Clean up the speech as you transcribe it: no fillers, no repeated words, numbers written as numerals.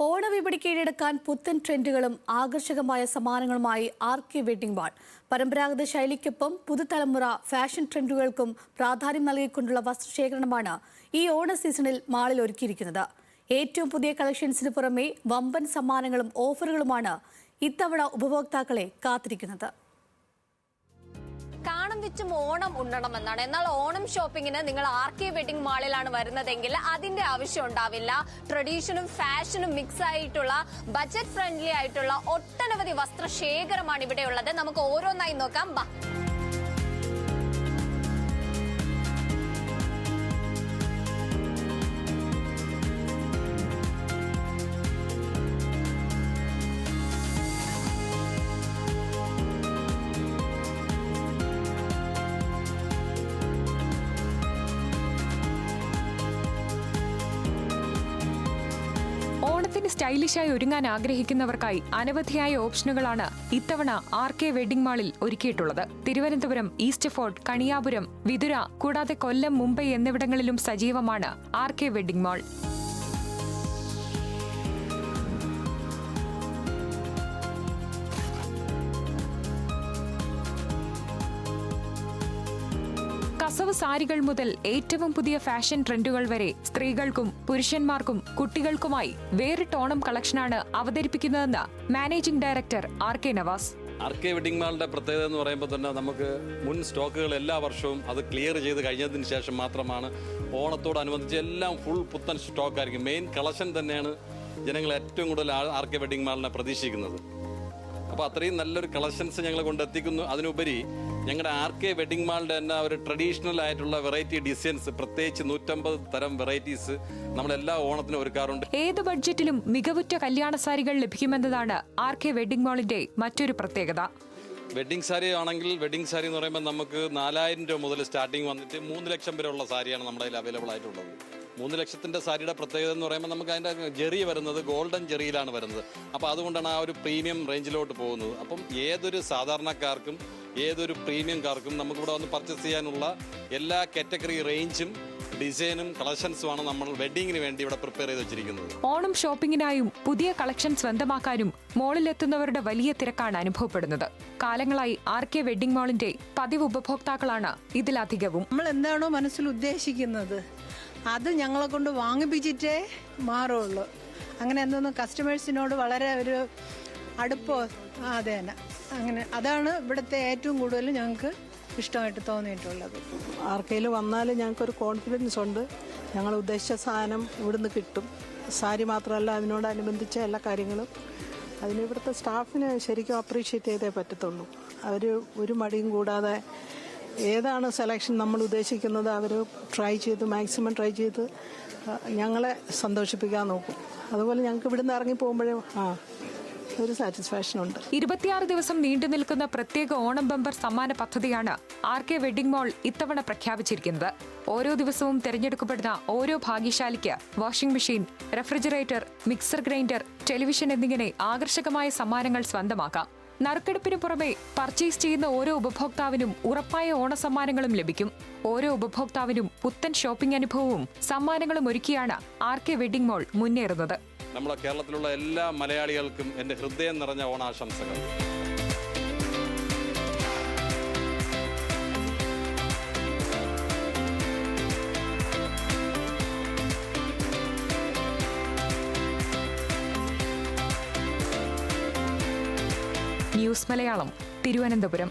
ഓണവിപണി കീഴടക്കാൻ പുത്തൻ ട്രെൻഡുകളും ആകർഷകമായ സമ്മാനങ്ങളുമായി ആർകെ വെഡിംഗ് മാൾ. പരമ്പരാഗത ശൈലിക്കൊപ്പം പുതുതലമുറ ഫാഷൻ ട്രെൻഡുകൾക്കും പ്രാധാന്യം നൽകിക്കൊണ്ടുള്ള വസ്ത്രശേഖരണമാണ് ഈ ഓണ സീസണിൽ മാളിൽ ഒരുക്കിയിരിക്കുന്നത്. ഏറ്റവും പുതിയ കളക്ഷൻസിന് പുറമെ വമ്പൻ സമ്മാനങ്ങളും ഓഫറുകളുമാണ് ഇത്തവണ ഉപഭോക്താക്കളെ കാത്തിരിക്കുന്നത്. കാണം വിറ്റും ഓണം ഉണ്ണണമെന്നാണ്. എന്നാൽ ഓണം ഷോപ്പിങ്ങിന് നിങ്ങൾ ആർകെ വെഡിംഗ് മാളിലാണ് വരുന്നതെങ്കിൽ അതിന്റെ ആവശ്യം ഉണ്ടാവില്ല. ട്രഡീഷനും ഫാഷനും മിക്സ് ആയിട്ടുള്ള ബജറ്റ് ഫ്രണ്ട്ലി ആയിട്ടുള്ള ഒട്ടനവധി വസ്ത്രശേഖരമാണ് ഇവിടെയുള്ളത്. നമുക്ക് ഓരോന്നായി നോക്കാം. ഓണത്തിന് സ്റ്റൈലിഷായി ഒരുങ്ങാൻ ആഗ്രഹിക്കുന്നവർക്കായി അനവധിയായ ഓപ്ഷനുകളാണ് ഇത്തവണ ആർകെ വെഡിംഗ് മാളിൽ ഒരുക്കിയിട്ടുള്ളത്. തിരുവനന്തപുരം, ഈസ്റ്റ് ഫോർട്ട്, കണിയാപുരം, വിതുര കൂടാതെ കൊല്ലം, മുംബൈ എന്നിവിടങ്ങളിലും സജീവമാണ് ആർകെ വെഡിംഗ് മാൾ. കസവ് സാരികൾ മുതൽ ഏറ്റവും പുതിയ ഫാഷൻ ട്രെൻഡുകൾ വരെ സ്ത്രീകൾക്കും പുരുഷന്മാർക്കും കുട്ടികൾക്കുമായി വേറിട്ട ഓണം കളക്ഷനാണ് അവതരിപ്പിക്കുന്നതെന്ന് managing director RK Navas. RK wedding മാളിന്റെ പ്രത്യേകത എന്ന് പറയുമ്പോൾ തന്നെ നമുക്ക് മുൻ സ്റ്റോക്കുകൾ എല്ലാ വർഷവും അത് ക്ലിയർ ചെയ്ത് കഴിഞ്ഞതിന് ശേഷം മാത്രമാണ് ഓണത്തോടനുബന്ധിച്ച് എല്ലാം ഫുൾ പുത്തൻ സ്റ്റോക്കായിരിക്കും. മെയിൻ കളക്ഷൻ തന്നെയാണ് ജനങ്ങൾ ഏറ്റവും കൂടുതൽ ആർകെ വെഡിംഗ് മാളിനെ പ്രതീക്ഷിക്കുന്നത്. അപ്പോൾ അത്രയും നല്ലൊരു കളക്ഷൻസ് ഞങ്ങൾ കൊണ്ടെത്തിക്കുന്നു. അതിനുപരി ഞങ്ങളുടെ ആർകെ വെഡിംഗ് മാളിൻ്റെ തന്നെ ഒരു ട്രഡീഷണൽ ആയിട്ടുള്ള വെറൈറ്റി ഡിസൈൻസ്, പ്രത്യേകിച്ച് 150 തരം വെറൈറ്റീസ് നമ്മളെല്ലാ ഓണത്തിനും ഒരുക്കാറുണ്ട്. ഏത് ബഡ്ജറ്റിലും മികവുറ്റ കല്യാണ സാരികൾ ലഭിക്കുമെന്നതാണ് ആർകെ വെഡിംഗ് മാളിന്റെ മറ്റൊരു പ്രത്യേകത. വെഡിങ് സാരി ആണെങ്കിൽ വെഡിങ് സാരി എന്ന് പറയുമ്പോൾ നമുക്ക് 4000 രൂപ മുതൽ സ്റ്റാർട്ടിങ് വന്നിട്ട് 3 ലക്ഷം വരെ ഉള്ള സാരിയാണ് നമ്മുടെ കയ്യിൽ അവൈലബിൾ ആയിട്ടുള്ളത്. 3 ലക്ഷത്തിൻ്റെ സാരിയുടെ പ്രത്യേകത എന്ന് പറയുമ്പോൾ നമുക്ക് അതിൻ്റെ ജെറി വരുന്നത് ഗോൾഡൻ ജെറിയിലാണ് വരുന്നത്. അപ്പോൾ അതുകൊണ്ടാണ് ആ ഒരു പ്രീമിയം റേഞ്ചിലോട്ട് പോകുന്നത്. അപ്പം ഏതൊരു സാധാരണക്കാർക്കും ഏതൊരു പ്രീമിയംകാർക്കും നമുക്കിവിടെ വന്ന് പർച്ചേസ് ചെയ്യാനുള്ള എല്ലാ കാറ്റഗറി റേഞ്ചും ഡിസൈനും കളക്ഷൻസുമാണ് നമ്മൾ വെഡിങ്ങിന് വേണ്ടി ഇവിടെ പ്രിപ്പയർ ചെയ്ത് വെച്ചിരിക്കുന്നത്. ഓണം ഷോപ്പിങ്ങിനായും പുതിയ കളക്ഷൻ സ്വന്തമാക്കാനും മോളിലെത്തുന്നവരുടെ വലിയ തിരക്കാണ് അനുഭവപ്പെടുന്നത്. കാലങ്ങളായി ആർകെ വെഡിംഗ് മാളിന്റെ പതിവ് ഉപഭോക്താക്കളാണ് ഇതിലധികവും. നമ്മൾ എന്താണോ മനസ്സിൽ ഉദ്ദേശിക്കുന്നത് അത് ഞങ്ങളെ കൊണ്ട് വാങ്ങിപ്പിച്ചിട്ടേ മാറുള്ളൂ. അങ്ങനെ എന്തോന്നും കസ്റ്റമേഴ്സിനോട് വളരെ ഒരു അടുപ്പോ അതെ തന്നെ അങ്ങനെ അതാണ് ഇവിടുത്തെ ഏറ്റവും കൂടുതൽ ഞങ്ങൾക്ക് ഇഷ്ടമായിട്ട് തോന്നിയിട്ടുള്ളത്. ആർക്കെയിൽ വന്നാൽ ഞങ്ങൾക്കൊരു കോൺഫിഡൻസ് ഉണ്ട്. ഞങ്ങൾ ഉദ്ദേശിച്ച സാധനം ഇവിടുന്ന് കിട്ടും. സാരി മാത്രമല്ല, അതിനോടനുബന്ധിച്ച എല്ലാ കാര്യങ്ങളും അതിന് ഇവിടുത്തെ സ്റ്റാഫിന് ശരിക്കും അപ്രീഷിയേറ്റ് ചെയ്തേ പറ്റത്തുള്ളൂ. അവർ ഒരു മടിയും കൂടാതെ ഏതാണ് സെലക്ഷൻ നമ്മൾ ഉദ്ദേശിക്കുന്നത് അവർ മാക്സിമം ട്രൈ ചെയ്ത് ഞങ്ങളെ സന്തോഷിപ്പിക്കാൻ നോക്കും. അതുപോലെ ഞങ്ങൾക്ക് ഇവിടുന്ന് ഇറങ്ങി പോകുമ്പോഴേ ഒരു സാറ്റിസ്ഫാക്ഷൻ ഉണ്ട്. 26 ദിവസം നീണ്ടു നിൽക്കുന്ന പ്രത്യേക ഓണം ബമ്പർ സമ്മാന പദ്ധതിയാണ് ആർകെ വെഡിംഗ് മാൾ ഇത്തവണ പ്രഖ്യാപിച്ചിരിക്കുന്നത്. ഓരോ ദിവസവും തിരഞ്ഞെടുക്കപ്പെടുന്ന ഓരോ ഭാഗ്യശാലിക്ക് washing machine, refrigerator, mixer grinder, television എന്നിങ്ങനെ ആകർഷകമായ സമ്മാനങ്ങൾ സ്വന്തമാക്കാം. നറുക്കെടുപ്പിന് പുറമെ പർച്ചേസ് ചെയ്യുന്ന ഓരോ ഉപഭോക്താവിനും ഉറപ്പായ ഓണസമ്മാനങ്ങളും ലഭിക്കും. ഓരോ ഉപഭോക്താവിനും പുത്തൻ ഷോപ്പിംഗ് അനുഭവവും സമ്മാനങ്ങളും ഒരുക്കിയാണ് ആർകെ വെഡിംഗ് മാൾ മുന്നേറുന്നത്. നമ്മുടെ കേരളത്തിലുള്ള എല്ലാ മലയാളികൾക്കും എൻ്റെ ഹൃദയം നിറഞ്ഞ ഓണാശംസകൾ. ന്യൂസ് മലയാളം, തിരുവനന്തപുരം.